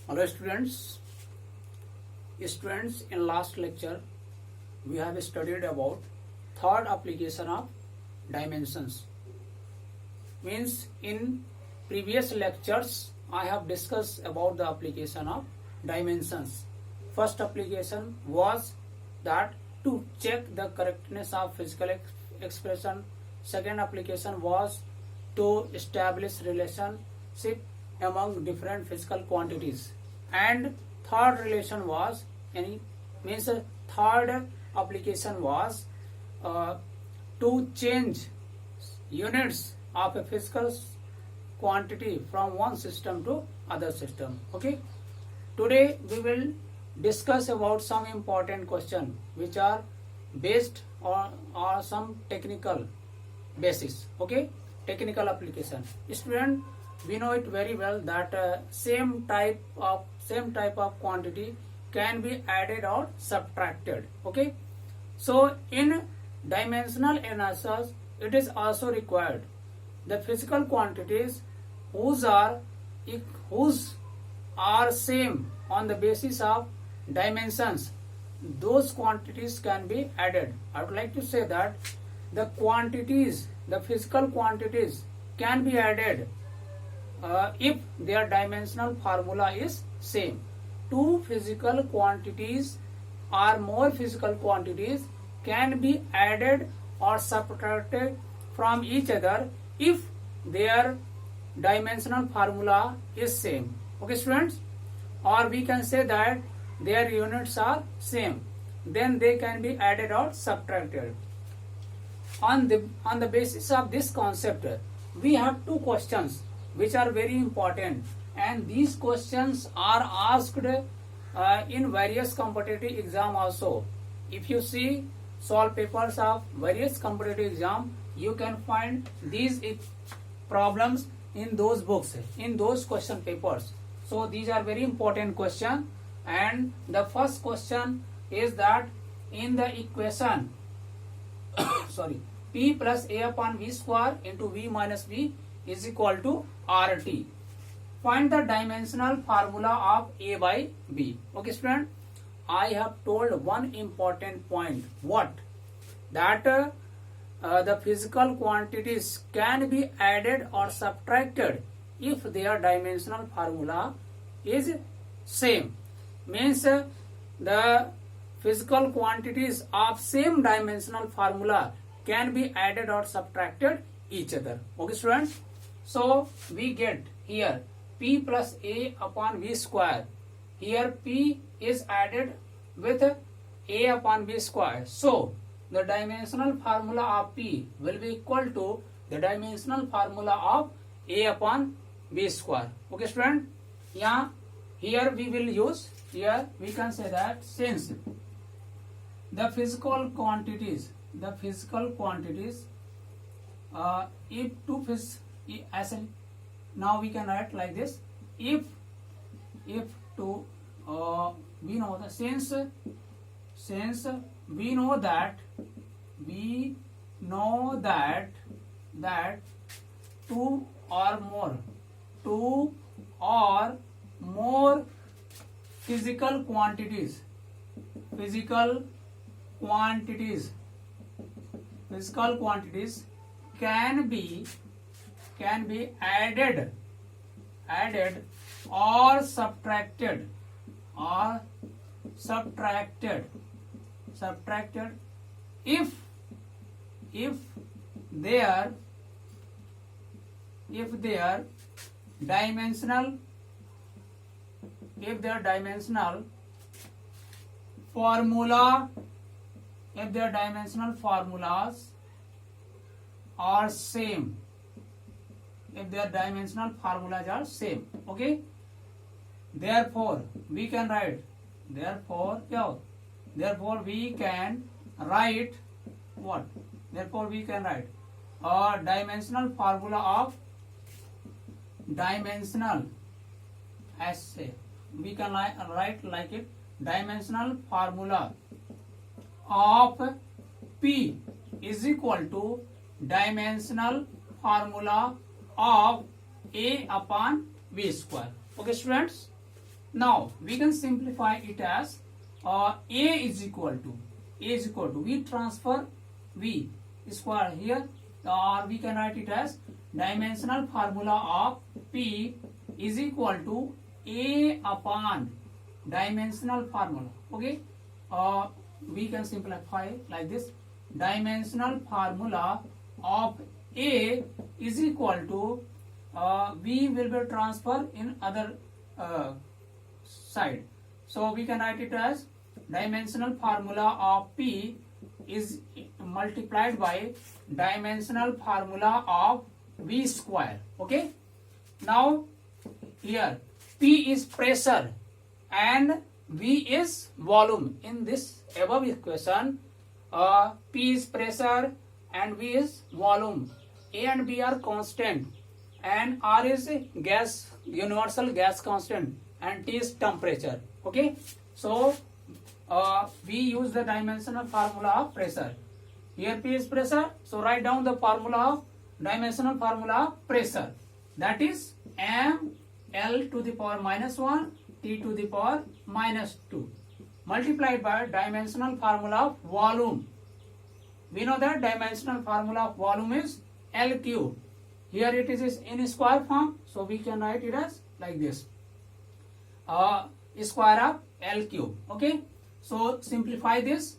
Hello students, in last lecture we have studied about third application of dimensions. Means in previous lectures I have discussed about the application of dimensions. First application was that to check the correctness of physical expression. Second application was to establish relationship among different physical quantities, and third relation was third application was to change units of a physical quantity from one system to other system. Okay, today we will discuss about some important question which are based on some technical basis. Okay, technical application. Student, we know it very well that same type of quantity can be added or subtracted. Okay, so in dimensional analysis it is also required the physical quantities whose are same on the basis of dimensions, those quantities can be added. I would like to say that the physical quantities can be added if their dimensional formula is same. Two physical quantities or more physical quantities can be added or subtracted from each other if their dimensional formula is same. Okay students, or we can say that their units are same, then they can be added or subtracted. On the basis of this concept, we have two questions which are very important, and these questions are asked in various competitive exam also. If you see solve papers of various competitive exam, you can find these problems in those books, in those question papers. So these are very important question, and the first question is that in the equation sorry, P plus A upon V square into V minus V is equal to RT. Find the dimensional formula of A by B. Okay student, I have told one important point. What? That the physical quantities can be added or subtracted if their dimensional formula is same. Means the physical quantities of same dimensional formula can be added or subtracted each other. Okay students, so we get here P plus A upon V square. Here P is added with A upon V square. So the dimensional formula of P will be equal to the dimensional formula of A upon V square. Okay student, here we will use, here we can say that since the physical quantities if two now we can write like this: if to we know that since we know that two or more physical quantities can be added or subtracted if their dimensional formulas are same. If their dimensional formulas are same. Okay, therefore we can write what? Therefore we can write a dimensional formula of we can write like it: dimensional formula of P is equal to dimensional formula of A upon V square. Okay students, Now we can simplify it as A is equal to we transfer V square here, or we can write it as dimensional formula of P is equal to A upon dimensional formula. Okay, we can simplify like this: dimensional formula of A is equal to V will be transferred in other side. So we can write it as dimensional formula of P is multiplied by dimensional formula of V square. Okay. Now here P is pressure and V is volume. In this above equation, P is pressure and V is volume. A and B are constant and R is gas, universal gas constant, and T is temperature. Okay, so we use the dimensional formula of pressure. Here P is pressure, so write down the formula of dimensional formula of pressure, that is m L to the power minus 1 T to the power minus 2 multiplied by dimensional formula of volume. We know that dimensional formula of volume is L cube. Here it is in square form, so we can write it as like this, square of L cube. Okay, so simplify this,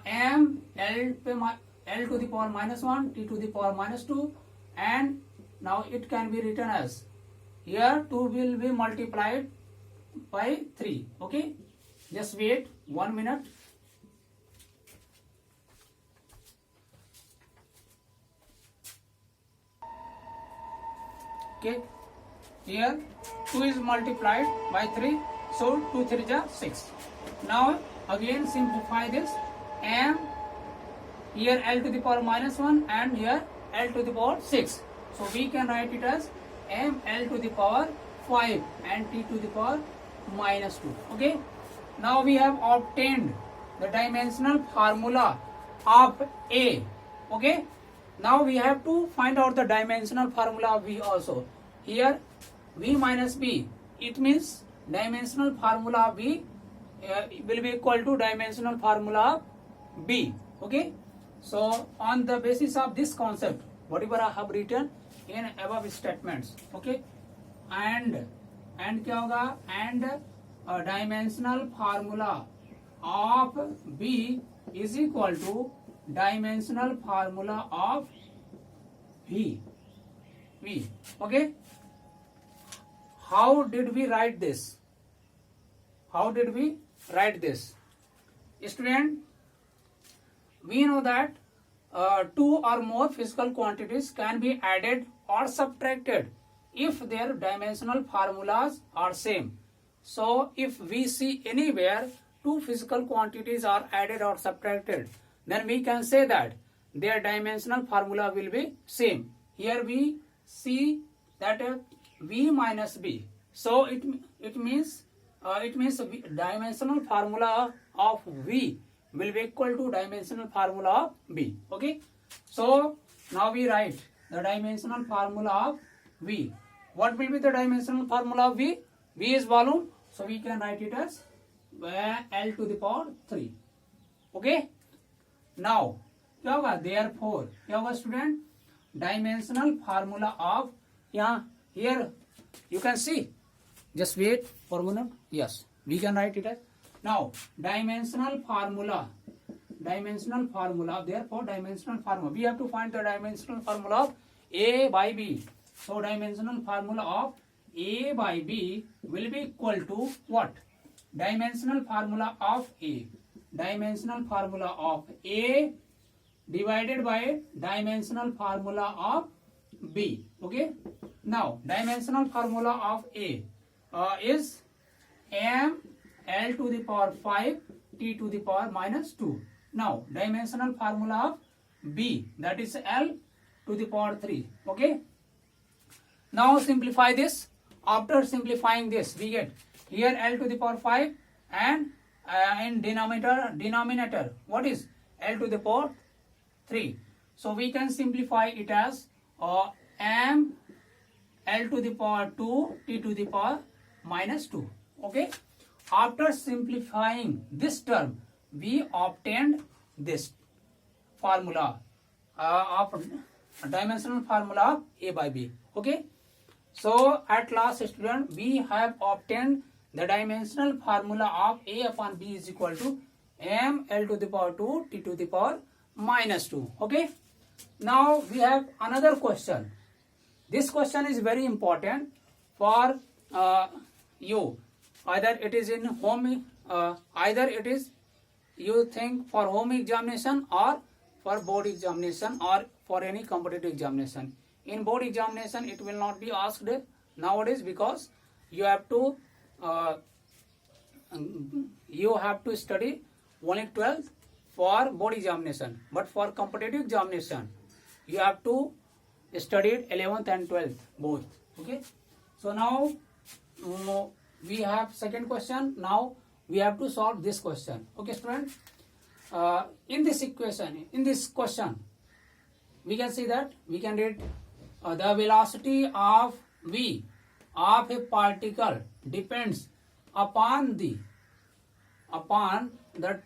m L to the power minus 1 T to the power minus 2, and now it can be written as, here 2 will be multiplied by 3. Okay, just wait 1 minute. Okay, here 2 is multiplied by 3, so 2 3 is 6. Now again simplify this, m here L to the power minus 1 and here L to the power 6. So we can write it as m L to the power 5 and T to the power minus 2. Okay, now we have obtained the dimensional formula of A. Okay, now we have to find out the dimensional formula of V also. Here V minus B, it means dimensional formula of V will be equal to dimensional formula of B. Okay, so on the basis of this concept, whatever I have written in above statements, okay, and क्या होगा, and dimensional formula of B is equal to dimensional formula of V. Okay, how did we write this? Student, we know that two or more physical quantities can be added or subtracted if their dimensional formulas are same. So if we see anywhere two physical quantities are added or subtracted, then we can say that their dimensional formula will be same. Here we see that V minus B, so it means dimensional formula of V will be equal to dimensional formula of B. Okay, so now we write the dimensional formula of V. What will be the dimensional formula of V? V is volume, so we can write it as L to the power 3. Okay, now क्या होगा, therefore क्या होगा student, dimensional formula of, here you can see, just wait for a minute. Yes, we can write it as, now dimensional formula, therefore dimensional formula, we have to find the dimensional formula of A by B. So dimensional formula of A by B will be equal to what? Dimensional formula of A divided by dimensional formula of B. Okay, now dimensional formula of A is m L to the power 5 T to the power minus 2. Now dimensional formula of B, that is L to the power 3. Okay, now simplify this. After simplifying this, we get here L to the power 5 and in denominator what is L to the power 3. So we can simplify it as m L to the power 2 T to the power minus 2. Okay, after simplifying this term we obtained this formula of dimensional formula of A by B. Okay, so at last student we have obtained the dimensional formula of A upon B is equal to m L to the power 2 T to the power minus 2. Okay, now we have another question. This question is very important for you. Either it is in home, either it is you think for home examination or for board examination or for any competitive examination. In board examination it will not be asked nowadays because you have to study only 12th for board examination, but for competitive examination you have to study 11th and 12th both. Okay, so now we have second question. Now we have to solve this question. Okay student, in this equation, in this question we can see that we can read the velocity of v of a particle depends upon the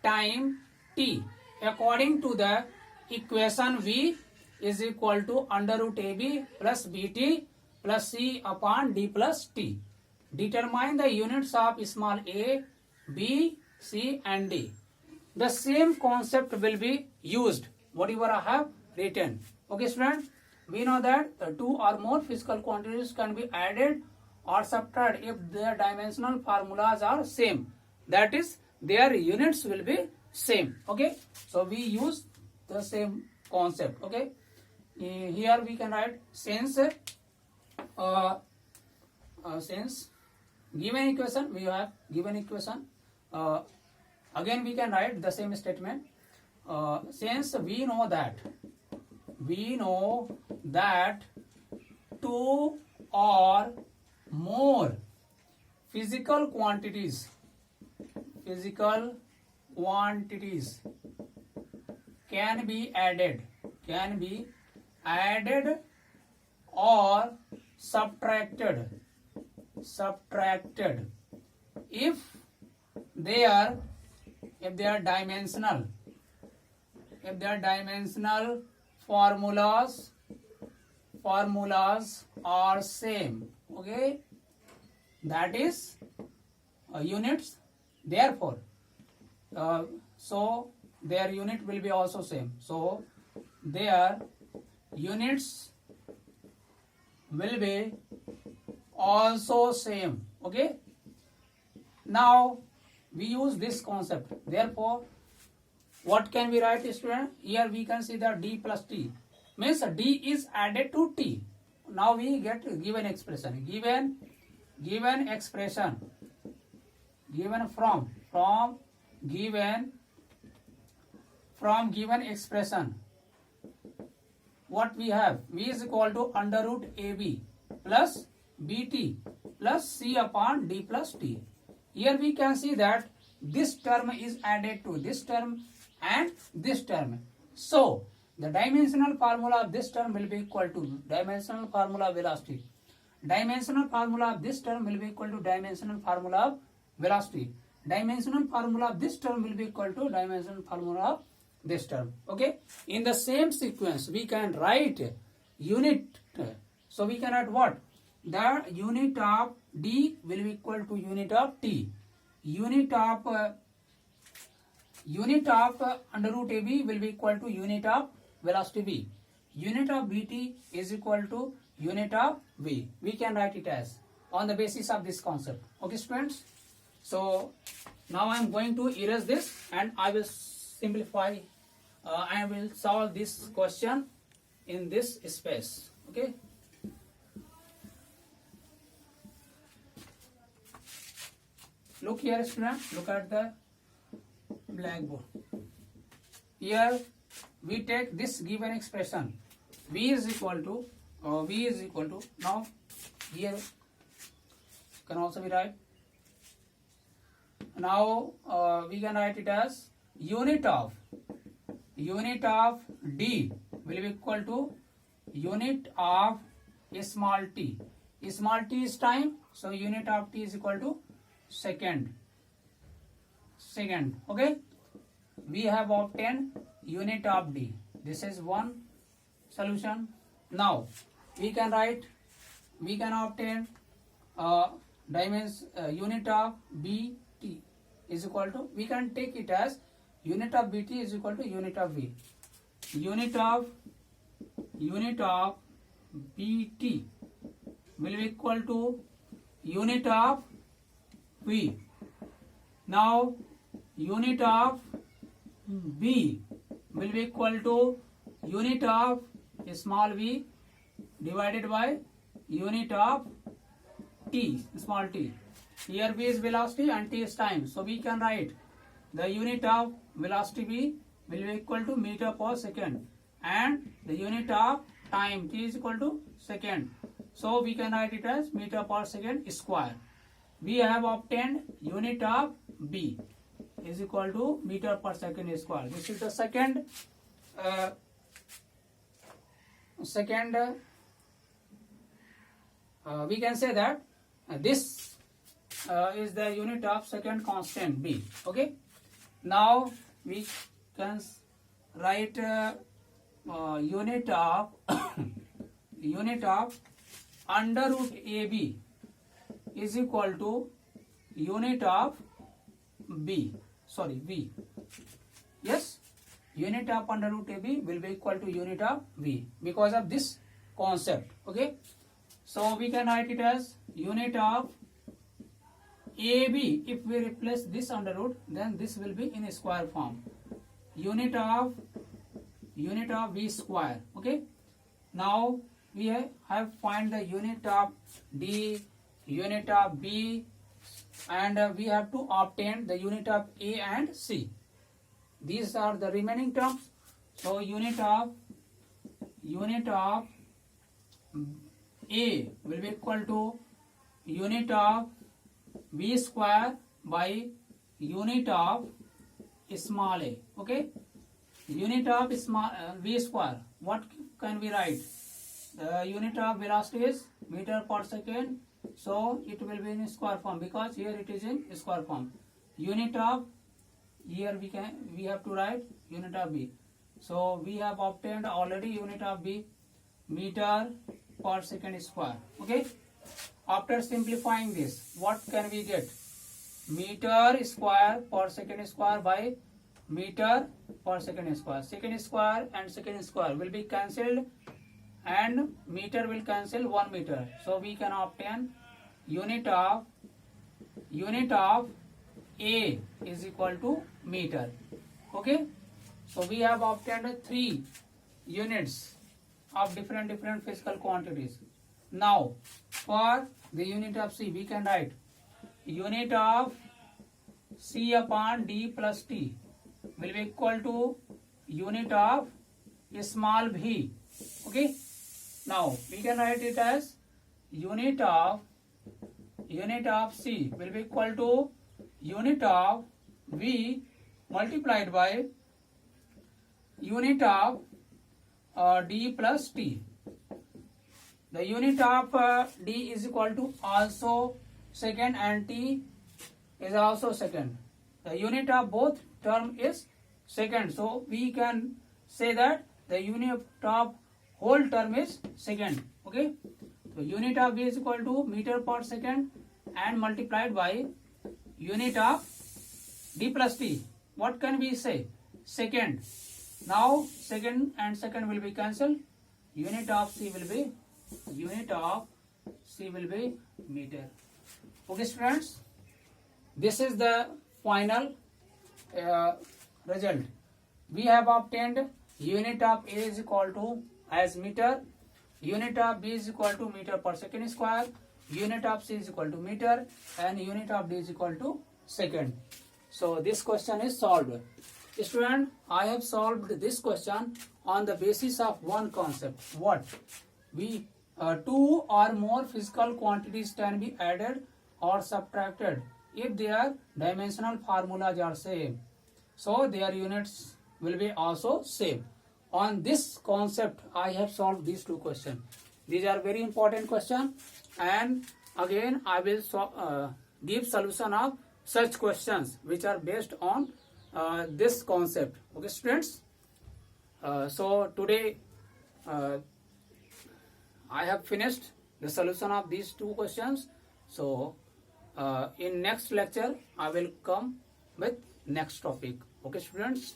time t. According to the equation, v is equal to under root ab plus bt plus c upon d plus t. Determine the units of small a, b, c and d. The same concept will be used whatever I have written. Okay student, we know that two or more physical quantities can be added or subtracted if their dimensional formulas are same, that is their units will be same. Okay, so we use the same concept. Okay, here we can write since given equation, we have given equation, again we can write the same statement. Since we know that two or more physical quantities can be added or subtracted if their dimensional formulas are same. Okay, that is units, therefore so their unit will be also same, so their units will be also same. Okay, now we use this concept, therefore what can we write student? Here we can see that d plus t means d is added to t. Now we get given expression, given expression given from given expression. What we have, v is equal to under root ab plus bt plus c upon d plus t. Here we can see that this term is added to this term and this term, so the dimensional formula of this term will be equal to dimensional formula of velocity. Dimensional formula of this term will be equal to dimensional formula of velocity. Dimensional formula of this term will be equal to dimensional formula of this term. Okay, in the same sequence we can write unit, so we can write what? The unit of d will be equal to unit of t, unit of under root ab will be equal to unit of velocity v, unit of bt is equal to unit of v. We can write it as on the basis of this concept. Okay students, so now I am going to erase this and I will simplify, I will solve this question in this space. Okay, look here student, look at the blackboard. Here we take this given expression, v is equal to now here can also be write, now we can write it as unit of d will be equal to unit of small t. Small t is time, so unit of t is equal to second. Okay, we have obtained unit of D. This is one solution. Now we can obtain unit of BT is equal to, we can take it as unit of BT is equal to unit of V. Unit of BT will be equal to unit of V. Now unit of B will be equal to unit of small v divided by unit of t, small t. Here v is velocity and t is time. So we can write the unit of velocity v will be equal to meter per second and the unit of time t is equal to second. So we can write it as meter per second square. We have obtained unit of B is equal to meter per second square. This is the second we can say that this is the unit of second constant B. Okay, now we can write unit of under root AB is equal to unit of V. Yes, unit of under root AB will be equal to unit of V because of this concept. Okay, so we can write it as unit of AB. If we replace this under root, then this will be in square form. Unit of V square. Okay, now we have find the unit of D, unit of B, and we have to obtain the unit of A and C. These are the remaining terms. So unit of A will be equal to unit of V square by unit of small a. Okay, unit of small V square. What can we write? The unit of velocity is meter per second, so it will be in square form because here it is in square form. Unit of, here we have to write unit of B. So we have obtained already unit of B, meter per second square. Okay, after simplifying this, what can we get? Meter square per second square by meter per second square. Second square and second square will be cancelled and meter will cancel 1 meter. So we can obtain unit of A is equal to meter. Okay, so we have obtained 3 units of different physical quantities. Now for the unit of C, we can write unit of C upon D plus T will be equal to unit of small v. Okay, now we can write it as unit of C will be equal to unit of V multiplied by unit of D plus T. The unit of D is equal to also second and T is also second. The unit of both term is second. So we can say that the unit of whole term is second. Okay, so unit of V is equal to meter per second and multiplied by unit of D plus T. What can we say? Second. Now second and second will be cancelled. Unit of C will be meter. Okay students, this is the final result. We have obtained unit of A is equal to as meter, unit of B is equal to meter per second square, unit of C is equal to meter, and unit of D is equal to second. So this question is solved. Student, I have solved this question on the basis of one concept. What? We two or more physical quantities can be added or subtracted if their dimensional formulas are same. So their units will be also same. On this concept, I have solved these two questions. These are very important questions, and again I will give solution of such questions which are based on this concept. Okay, students. So today I have finished the solution of these two questions. So in next lecture I will come with next topic. Okay, students.